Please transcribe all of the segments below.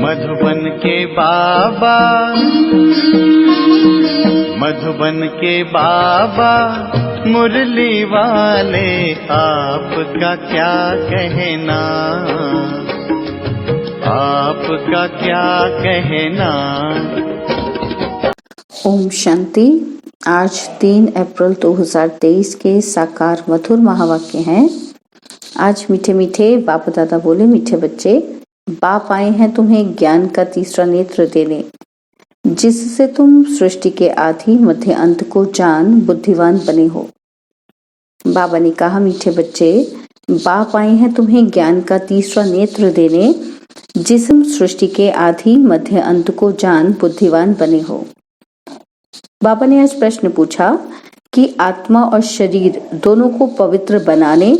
मधुबन के बाबा, मधुबन के बाबा मुरली वाले, आपका क्या कहना, आपका क्या कहना। ओम शांति। आज 3 अप्रैल 2023 के साकार मधुर महावाक्य हैं। आज मीठे मीठे बाप दादा बोले, मीठे बच्चे, बाप आए हैं तुम्हें ज्ञान का तीसरा नेत्र देने, जिससे तुम सृष्टि के आदि मध्य अंत को जान बुद्धिवान बने हो। बाबा ने कहा, मीठे बच्चे, बाप आए हैं तुम्हें ज्ञान का तीसरा नेत्र देने, जिससे तुम सृष्टि के आदि मध्य अंत को जान बुद्धिवान बने हो। बाबा ने आज प्रश्न पूछा कि आत्मा और शरीर दोनों को पवित्र बनाने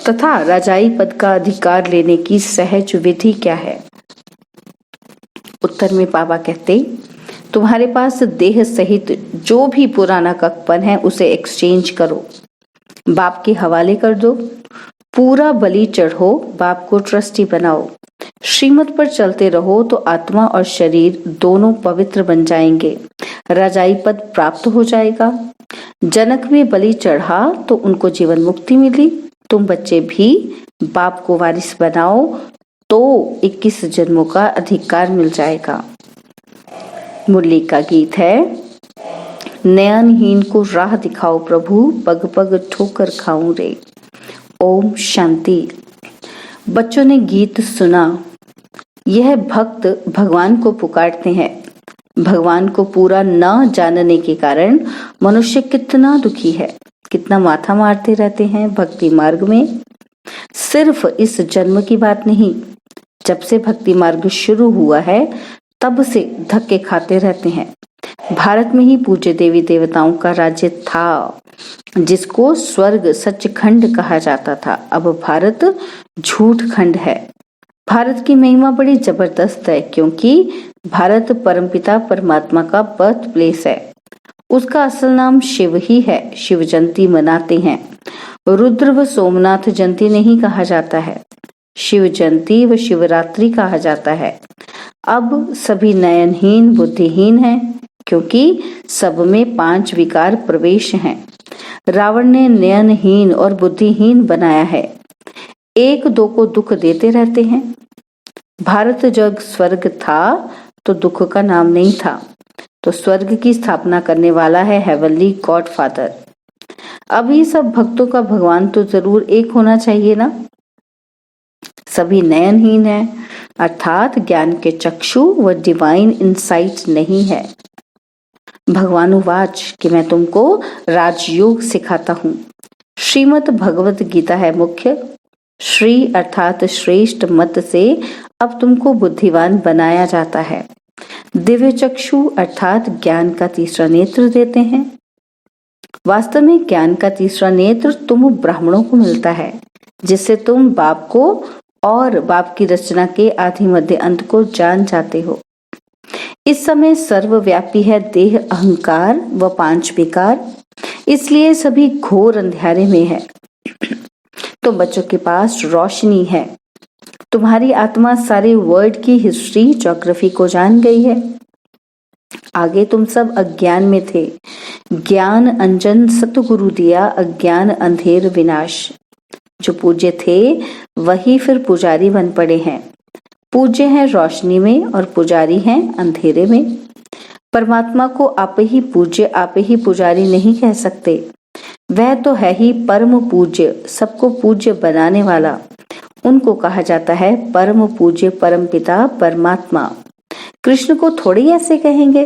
तथा राजाई पद का अधिकार लेने की सहज विधि क्या है। उत्तर में बाबा कहते, तुम्हारे पास देह सहित जो भी पुराना ककपन है उसे एक्सचेंज करो, बाप के हवाले कर दो, पूरा बलि चढ़ो, बाप को ट्रस्टी बनाओ, श्रीमत पर चलते रहो तो आत्मा और शरीर दोनों पवित्र बन जाएंगे, राजाई पद प्राप्त हो जाएगा। जनक में बलि चढ़ा तो उनको जीवन मुक्ति मिली। तुम बच्चे भी बाप को वारिस बनाओ तो 21 जन्मों का अधिकार मिल जाएगा। मुरली का गीत है, नयनहीन को राह दिखाओ प्रभु, पग पग ठोकर खाऊं रे। ओम शांति। बच्चों ने गीत सुना। यह भक्त भगवान को पुकारते हैं। भगवान को पूरा न जानने के कारण मनुष्य कितना दुखी है, कितना माथा मारते रहते हैं भक्ति मार्ग में। सिर्फ इस जन्म की बात नहीं, जब से भक्ति मार्ग शुरू हुआ है तब से धक्के खाते रहते हैं। भारत में ही पूज्य देवी देवताओं का राज्य था, जिसको स्वर्ग सचखंड कहा जाता था। अब भारत झूठ खंड है। भारत की महिमा बड़ी जबरदस्त है, क्योंकि भारत परमपिता परमात्मा का बर्थ प्लेस है। उसका असल नाम शिव ही है। शिव जयंती मनाते हैं। रुद्र व सोमनाथ जयंती नहीं कहा जाता है, शिव जयंती व शिवरात्रि कहा जाता है। अब सभी नयनहीन बुद्धिहीन हैं, क्योंकि सब में 5 विकार प्रवेश हैं। रावण ने नयनहीन और बुद्धिहीन बनाया है, एक दो को दुख देते रहते हैं। भारत जब स्वर्ग था तो दुख का नाम नहीं था, तो स्वर्ग की स्थापना करने वाला है हेवनली गॉड फादर। अभी सब भक्तों का भगवान तो जरूर एक होना चाहिए ना। सभी नयनहीन हैं, अर्थात ज्ञान के चक्षु व डिवाइन इंसाइट नहीं है। भगवान उवाच कि मैं तुमको राजयोग सिखाता हूँ। श्रीमद् भगवत गीता है मुख्य। श्री अर्थात श्रेष्ठ मत से अब तुमको बुद्धिवान बनाया जाता है। दिव्य चक्षु अर्थात ज्ञान का तीसरा नेत्र देते हैं। वास्तव में ज्ञान का तीसरा नेत्र तुम ब्राह्मणों को मिलता है, जिससे तुम बाप को और बाप की रचना के आदि मध्य अंत को जान जाते हो। इस समय सर्वव्यापी है देह, अहंकार व 5 विकार, इसलिए सभी घोर अंधेरे में है। तो बच्चों के पास रोशनी है। तुम्हारी आत्मा सारे वर्ल्ड की हिस्ट्री, ज्योग्राफी को जान गई है। आगे तुम सब अज्ञान में थे। ज्ञान अंजन सतगुरु दिया, अज्ञान अंधेर विनाश। जो पूज्य थे वही फिर पुजारी बन पड़े हैं। पूज्य हैं रोशनी में और पुजारी हैं अंधेरे में। परमात्मा को आप ही पूज्य, आप ही पुजारी नहीं कह सकते। वह तो है ही परम पूज्य, सबको पूज्य बनाने वाला। उनको कहा जाता है परम पूज्य परम पिता परमात्मा। कृष्ण को थोड़ी ऐसे कहेंगे,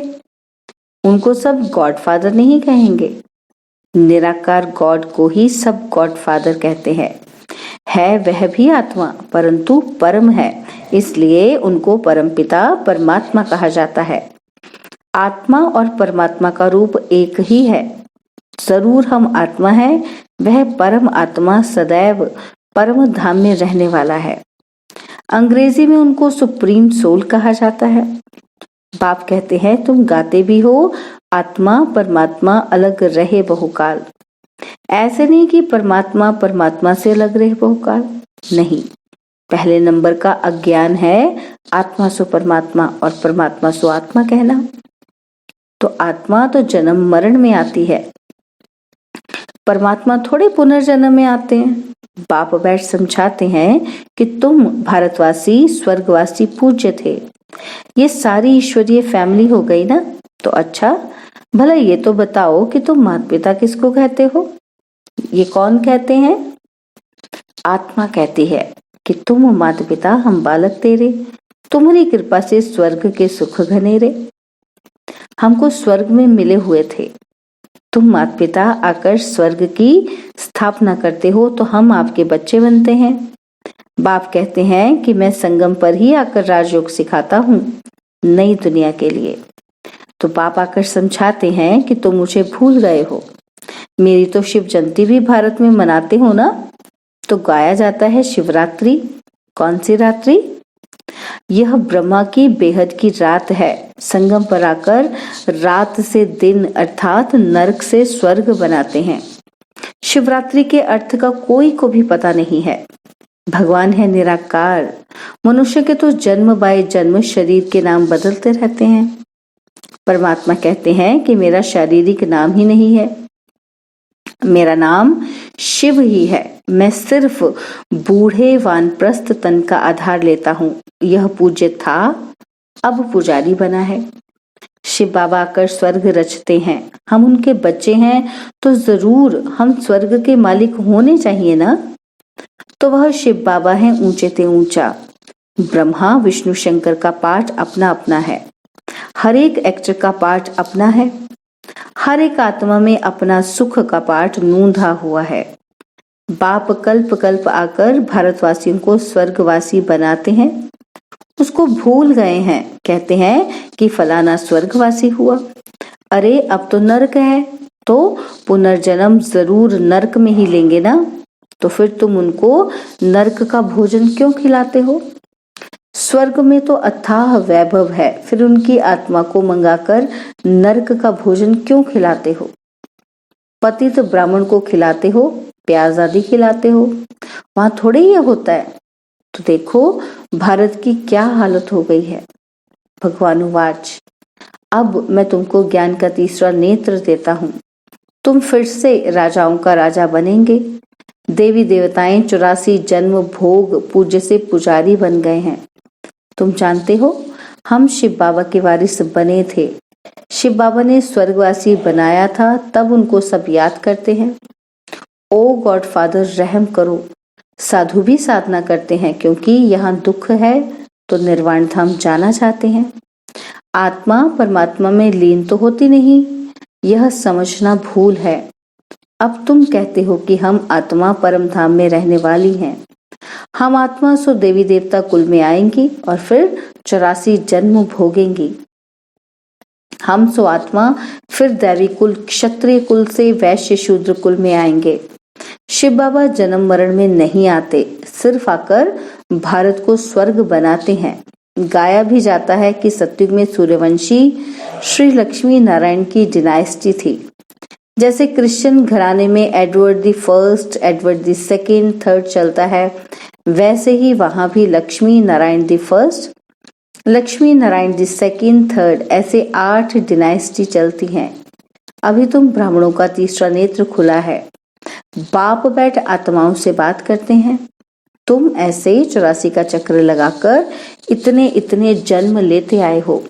उनको सब गॉड फादर नहीं कहेंगे। निराकार गॉड को ही सब गॉड फादर कहते हैं। है वह भी आत्मा, परंतु परम है, इसलिए उनको परम पिता परमात्मा कहा जाता है। आत्मा और परमात्मा का रूप एक ही है। जरूर हम आत्मा है, वह परम आत्मा सदैव परम धाम में रहने वाला है। अंग्रेजी में उनको सुप्रीम सोल कहा जाता है। बाप कहते हैं तुम गाते भी हो, आत्मा परमात्मा अलग रहे बहुकाल। ऐसे नहीं कि परमात्मा परमात्मा से अलग रहे बहुकाल, नहीं, पहले नंबर का अज्ञान है आत्मा सो परमात्मा और परमात्मा सो आत्मा कहना। तो आत्मा तो जन्म मरण में आती है, परमात्मा थोड़े पुनर्जन्म में आते हैं। बाप बैठ समझाते हैं कि तुम भारतवासी स्वर्गवासी पूज्य थे, ये सारी ईश्वरीय फैमिली हो गई ना। तो अच्छा भला ये तो बताओ कि तुम माता पिता किसको कहते हो? ये कौन कहते हैं? आत्मा कहती है कि तुम माता पिता हम बालक तेरे, तुम्हारी कृपा से स्वर्ग के सुख घनेरे, हमको स्वर्ग में मिले हुए थे। तुम माता पिता आकर स्वर्ग की स्थापना करते हो तो हम आपके बच्चे बनते हैं। बाप कहते हैं कि मैं संगम पर ही आकर राजयोग सिखाता हूँ नई दुनिया के लिए। तो बाप आकर समझाते हैं कि तुम मुझे भूल गए हो, मेरी तो शिव जयंती भी भारत में मनाते हो ना। तो गाया जाता है शिवरात्रि। कौन सी रात्रि? यह ब्रह्मा की बेहद की रात है। संगम पर आकर रात से दिन अर्थात नरक से स्वर्ग बनाते हैं। शिवरात्रि के अर्थ का कोई को भी पता नहीं है। भगवान है निराकार, मनुष्य के तो जन्म बाय जन्म शरीर के नाम बदलते रहते हैं। परमात्मा कहते हैं कि मेरा शारीरिक नाम ही नहीं है, मेरा नाम शिव ही है। मैं सिर्फ बूढ़े वानप्रस्थ तन का आधार लेता हूँ। यह पूज्य था, अब पुजारी बना है। शिव बाबा आकर स्वर्ग रचते हैं, हम उनके बच्चे हैं तो जरूर हम स्वर्ग के मालिक होने चाहिए ना। तो वह शिव बाबा है ऊंचे ते ऊंचा। ब्रह्मा विष्णु शंकर का पाठ अपना अपना है, हर एक एक्टर का पाठ अपना है, हर एक आत्मा में अपना सुख का पाठ नूंधा हुआ है। बाप कल्प कल्प आकर भारतवासियों को स्वर्गवासी बनाते हैं, उसको भूल गए हैं। कहते हैं कि फलाना स्वर्गवासी हुआ, अरे अब तो नरक है, तो पुनर्जन्म जरूर नरक में ही लेंगे ना। तो फिर तुम उनको नरक का भोजन क्यों खिलाते हो? स्वर्ग में तो अथाह वैभव है, फिर उनकी आत्मा को मंगाकर नरक का भोजन क्यों खिलाते हो? पतित ब्राह्मण को खिलाते हो, प्याज आदि खिलाते हो, वहां थोड़े ये होता है। तो देखो भारत की क्या हालत हो गई है। भगवान उवाच, अब मैं तुमको ज्ञान का तीसरा नेत्र देता हूँ, तुम फिर से राजाओं का राजा बनेंगे। देवी देवताएं 84 जन्म भोग पूज्य से पुजारी बन गए हैं। तुम जानते हो हम शिव बाबा के वारिस बने थे, शिव बाबा ने स्वर्गवासी बनाया था, तब उनको सब याद करते हैं। ओ गॉड फादर रहम करो। साधु भी साधना करते हैं क्योंकि यहाँ दुख है तो निर्वाण धाम जाना चाहते हैं। आत्मा परमात्मा में लीन तो होती नहीं, यह समझना भूल है। अब तुम कहते हो कि हम आत्मा परम धाम में रहने वाली हैं। हम आत्मा सो देवी देवता कुल में आएंगी और फिर 84 जन्म भोगेंगी। हम सो आत्मा फिर दैवी कुल क्षत्रिय कुल से वैश्य शूद्र कुल में आएंगे। शिव बाबा जन्म मरण में नहीं आते, सिर्फ आकर भारत को स्वर्ग बनाते हैं। गाया भी जाता है कि सतयुग में सूर्यवंशी श्री लक्ष्मी नारायण की डिनाइस्टी थी। जैसे क्रिश्चियन घराने में Edward the first, Edward the second, third चलता है, वैसे ही वहां भी Lakshmi Narayan the first, Lakshmi Narayan the second, third, ऐसे 8 डिनाइस्टी चलती हैं। अभी तुम ब्राह्मणों का तीसरा नेत्र खुला है। बाप बैठ आत्माओं से बात करते हैं। तुम ऐसे 84 का चक्र लगाकर इतने इतने जन्म लेते आए हो।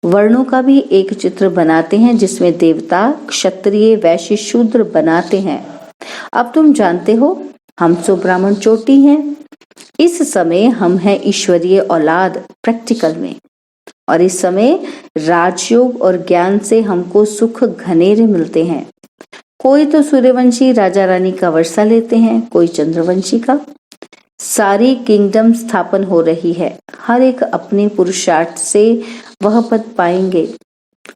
वर्णों का भी एक चित्र बनाते हैं जिसमें देवता, क्षत्रिय, वैश्य, शूद्र बनाते हैं। अब तुम जानते हो हम सो ब्राह्मण चोटी हैं। इस समय हम हैं ईश्वरीय औलाद प्रैक्टिकल में, और इस समय राजयोग और ज्ञान से हमको सुख घनेरे मिलते हैं। कोई तो सूर्यवंशी राजा रानी का वर्षा लेते हैं, कोई चंद्रवंशी का। सारी किंगडम स्थापन हो रही है, हर एक अपने पुरुषार्थ से वह पद पाएंगे।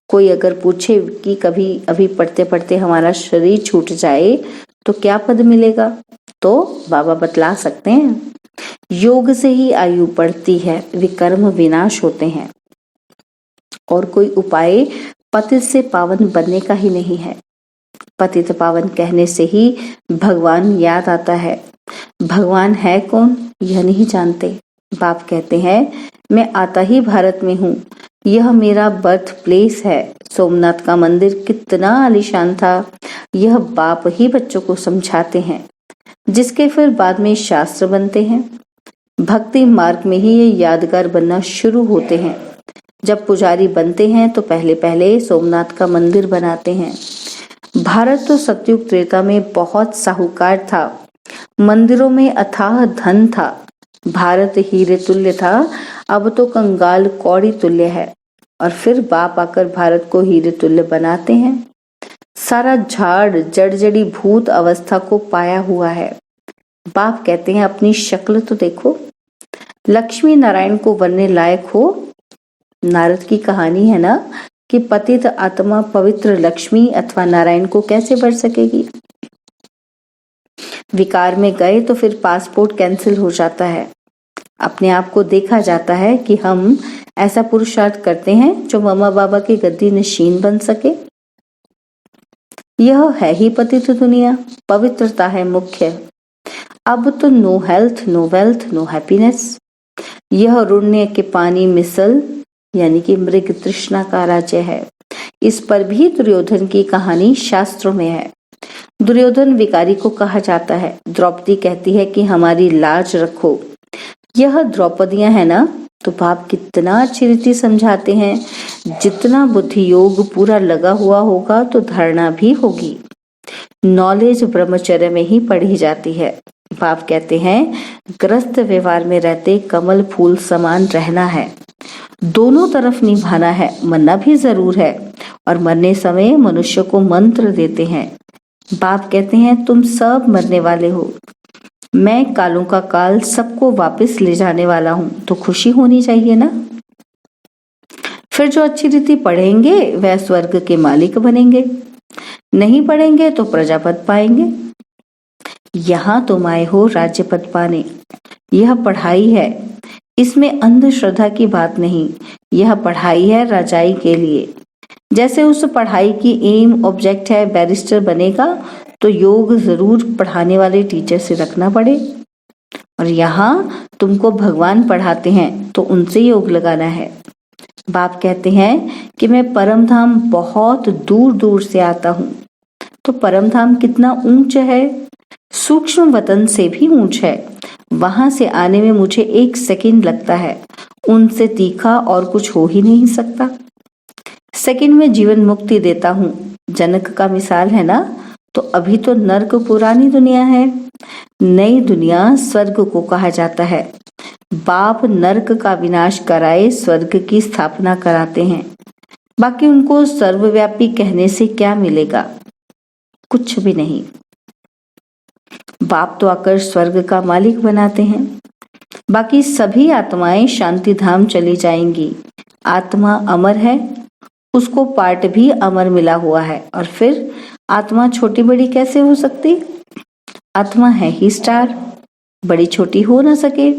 कोई अगर पूछे कि कभी अभी पढ़ते पढ़ते हमारा शरीर छूट जाए तो क्या पद मिलेगा, तो बाबा बतला सकते हैं, योग से ही आयु बढ़ती है, विकर्म विनाश होते हैं, और कोई उपाय पतित से पावन बनने का ही नहीं है। पतित पावन कहने से ही भगवान याद आता है। भगवान है कौन? यह नहीं जानते। बाप कहते हैं मैं आता ही भारत में हूँ, यह मेरा बर्थ प्लेस है। सोमनाथ का मंदिर कितना आलीशान था, यह बाप ही बच्चों को समझाते हैं, जिसके फिर बाद में शास्त्र बनते हैं। भक्ति मार्ग में ही ये यादगार बनना शुरू होते हैं। जब पुजारी बनते हैं तो पहले पहले सोमनाथ का मंदिर बनाते हैं। भारत तो सतयुग त्रेता में बहुत साहूकार था, मंदिरों में अथाह धन था। भारत हीरे तुल्य था, अब तो कंगाल कौड़ी तुल्य है। और फिर बाप आकर भारत को हीरे तुल्य बनाते हैं। सारा झाड़ जड़जड़ी भूत अवस्था को पाया हुआ है। बाप कहते हैं अपनी शक्ल तो देखो, लक्ष्मी नारायण को बनने लायक हो। नारद की कहानी है ना कि पतित आत्मा पवित्र लक्ष्मी अथवा नारायण को कैसे बन सकेगी। विकार में गए तो फिर पासपोर्ट कैंसिल हो जाता है। अपने आप को देखा जाता है कि हम ऐसा पुरुषार्थ करते हैं जो मम्मा बाबा की गद्दी नशीन बन सके। यह है ही पतित दुनिया, पवित्रता है मुख्य। अब तो no health, no wealth, no happiness. यह रुण्य के पानी मिसल यानी कि मृग तृष्णा का राज्य है। इस पर भी दुर्योधन की कहानी शास्त्रों में है। दुर्योधन विकारी को कहा जाता है। द्रौपदी कहती है कि हमारी लाज रखो। यह द्रौपदियां है ना, तो बाप कितना अच्छी रीति समझाते हैं। जितना बुद्धि योग पूरा लगा हुआ होगा तो धारणा भी होगी। नॉलेज ब्रह्मचर्य में ही पढ़ी जाती है। बाप कहते हैं ग्रस्त व्यवहार में रहते कमल फूल समान रहना है, दोनों तरफ निभाना है। मरना भी जरूर है और मरने समय मनुष्य को मंत्र देते हैं। बाप कहते हैं तुम सब मरने वाले हो, मैं कालों का काल सबको वापस ले जाने वाला हूं, तो खुशी होनी चाहिए ना। फिर जो अच्छी रीति पढ़ेंगे वह स्वर्ग के मालिक बनेंगे, नहीं पढ़ेंगे तो प्रजापद पाएंगे। यहां तुम आए हो राज्य पद पाने, यह पढ़ाई है, इसमें अंधश्रद्धा की बात नहीं। यह पढ़ाई है राजाई के लिए। जैसे उस पढ़ाई की एम ऑब्जेक्ट है बैरिस्टर बनेगा, तो योग जरूर पढ़ाने वाले टीचर से रखना पड़े। और यहाँ तुमको भगवान पढ़ाते हैं तो उनसे योग लगाना है। बाप कहते हैं कि मैं परम धाम बहुत दूर दूर से आता हूँ। तो परम धाम कितना ऊंच है, सूक्ष्म वतन से भी ऊंच है। वहां से आने में मुझे 1 सेकंड लगता है, उनसे तीखा और कुछ हो ही नहीं सकता। सेकंड में जीवन मुक्ति देता हूँ। जनक का मिसाल है ना, तो अभी तो नर्क पुरानी दुनिया है, नई दुनिया स्वर्ग को कहा जाता है। बाप नर्क का विनाश कराए स्वर्ग की स्थापना कराते हैं। बाकी उनको सर्वव्यापी कहने से क्या मिलेगा, कुछ भी नहीं। बाप तो आकर स्वर्ग का मालिक बनाते हैं। बाकी सभी आत्माएं शांति धाम चली जाएंगी। आत्मा अमर है, उसको पार्ट भी अमर मिला हुआ है। और फिर आत्मा छोटी बड़ी कैसे हो सकती, आत्मा है ही स्टार, बड़ी छोटी हो ना सके।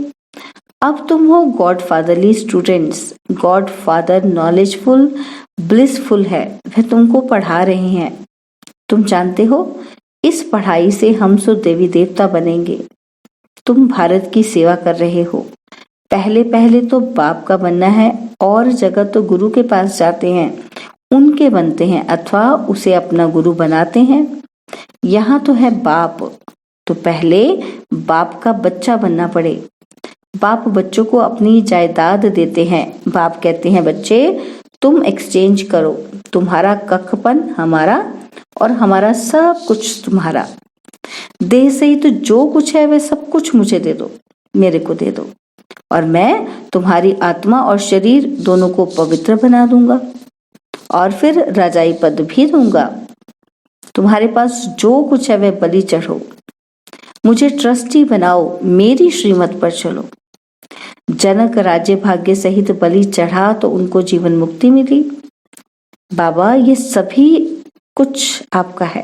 अब तुम हो God fatherly students. God father knowledgeful blissful है, वह तुमको पढ़ा रहे हैं। तुम जानते हो इस पढ़ाई से हम सो देवी देवता बनेंगे। तुम भारत की सेवा कर रहे हो। पहले पहले तो बाप का बनना है, और जगह तो गुरु के पास जाते हैं, उनके बनते हैं अथवा उसे अपना गुरु बनाते हैं। यहाँ तो है बाप, तो पहले बाप का बच्चा बनना पड़े। बाप बच्चों को अपनी जायदाद देते हैं। बाप कहते हैं बच्चे तुम एक्सचेंज करो, तुम्हारा कखपन हमारा और हमारा सब कुछ तुम्हारा। देह से ही तो जो कुछ है वह सब कुछ मुझे दे दो, मेरे को दे दो, और मैं तुम्हारी आत्मा और शरीर दोनों को पवित्र बना दूंगा, और फिर राजाई पद भी दूंगा। तुम्हारे पास जो कुछ है वह बलि चढ़ो, मुझे ट्रस्टी बनाओ, मेरी श्रीमत पर चलो। जनक राज्य भाग्य सहित बलि चढ़ा तो उनको जीवन मुक्ति मिली। बाबा ये सभी कुछ आपका है।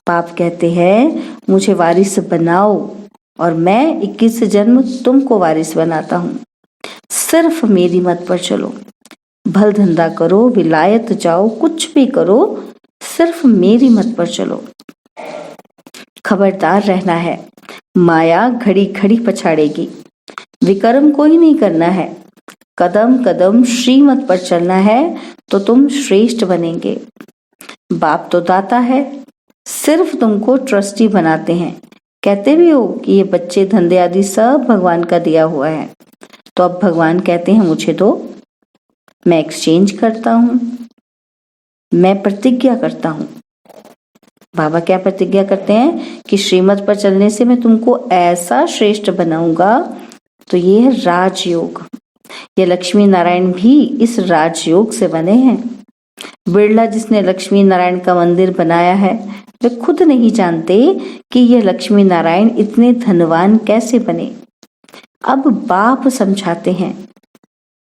बाप कहते हैं मुझे वारिस बनाओ, और मैं 21 जन्म तुमको वारिस बनाता हूँ। सिर्फ मेरी मत पर चलो, भल धंधा करो, विलायत जाओ, कुछ भी करो, सिर्फ मेरी मत पर चलो। खबरदार रहना है, माया घड़ी घड़ी पछाड़ेगी। विकर्म कोई नहीं करना है, कदम कदम श्रीमत पर चलना है तो तुम श्रेष्ठ बनेंगे। बाप तो दाता है, सिर्फ तुमको ट्रस्टी बनाते हैं। कहते भी हो कि ये बच्चे धंधे आदि सब भगवान का दिया हुआ है, तो अब भगवान कहते हैं मुझे दो, मैं एक्सचेंज करता हूं, मैं प्रतिज्ञा करता हूं। बाबा क्या प्रतिज्ञा करते हैं कि श्रीमत पर चलने से मैं तुमको ऐसा श्रेष्ठ बनाऊंगा। तो ये है राजयोग। ये लक्ष्मी नारायण भी इस राजयोग से बने हैं। बिरला जिसने लक्ष्मी नारायण का मंदिर बनाया है, वे खुद नहीं जानते कि ये लक्ष्मी नारायण इतने धनवान कैसे बने। अब बाप समझाते हैं।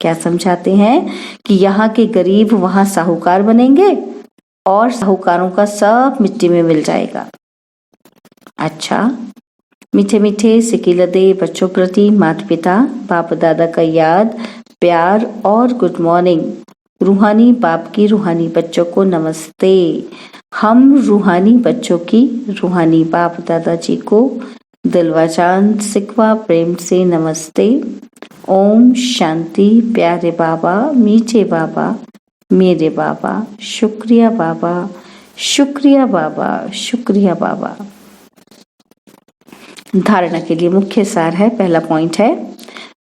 क्या समझाते हैं? कि यहाँ के गरीब वहां साहूकार बनेंगे और साहूकारों का सब मिट्टी में मिल जाएगा। अच्छा, मीठे मीठे सिकिलदे बच्चों प्रति माता पिता बाप दादा का याद, प्यार और गुड मॉर्निंग। रूहानी बाप की रूहानी बच्चों को नमस्ते। हम रूहानी बच्चों की रूहानी बाप दादाजी को दिलवा चांद सिकवा प्रेम से नमस्ते। ओम शांति। प्यारे बाबा, मीठे बाबा, मेरे बाबा, शुक्रिया बाबा, शुक्रिया बाबा, शुक्रिया बाबा। धारणा के लिए मुख्य सार है। पहला पॉइंट है,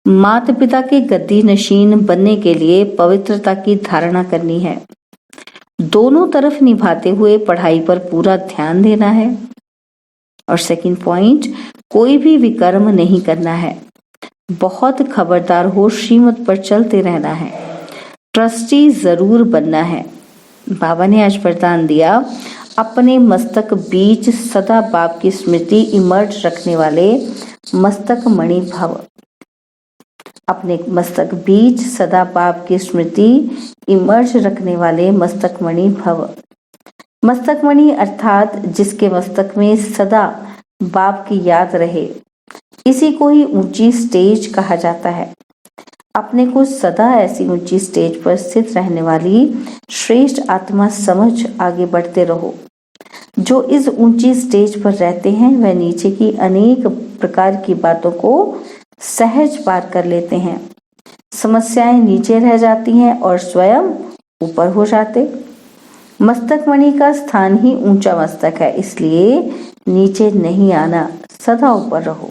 माता पिता के गद्दी नशीन बनने के लिए पवित्रता की धारणा करनी है। दोनों तरफ निभाते हुए पढ़ाई पर पूरा ध्यान देना है। और सेकंड पॉइंट, कोई भी विकर्म नहीं करना है। बहुत खबरदार हो, श्रीमत पर चलते रहना है। ट्रस्टी जरूर बनना है। बाबा ने आज वरदान दिया, अपने मस्तक बीच सदा बाप की स्मृति इमर्ज रखने वाले मस्तक मणि भव। अपने मस्तक बीच सदा बाप की स्मृति इमर्ज रखने वाले मस्तक मणि भव। मस्तक मणि अर्थात जिसके मस्तक में सदा बाप की याद रहे, इसी को ही ऊंची स्टेज कहा जाता है। अपने को सदा ऐसी ऊंची स्टेज पर स्थित रहने वाली श्रेष्ठ आत्मा समझ आगे बढ़ते रहो। जो इस ऊंची स्टेज पर रहते हैं वह नीचे की अनेक प्रकार की बातों को सहज पार कर लेते हैं। समस्याएं नीचे रह जाती हैं और स्वयं ऊपर हो जाते। मस्तक मणि का स्थान ही ऊंचा मस्तक है, इसलिए नीचे नहीं आना, सदा ऊपर रहो।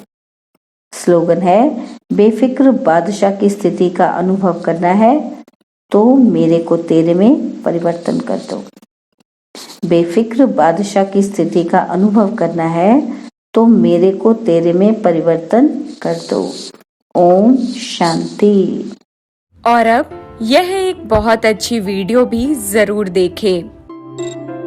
स्लोगन है, बेफिक्र बादशाह की स्थिति का अनुभव करना है तो मेरे को तेरे में परिवर्तन कर दो। बेफिक्र बादशाह की स्थिति का अनुभव करना है तो मेरे को तेरे में परिवर्तन कर दो। ओम शांति। और अब यह एक बहुत अच्छी वीडियो भी जरूर देखें।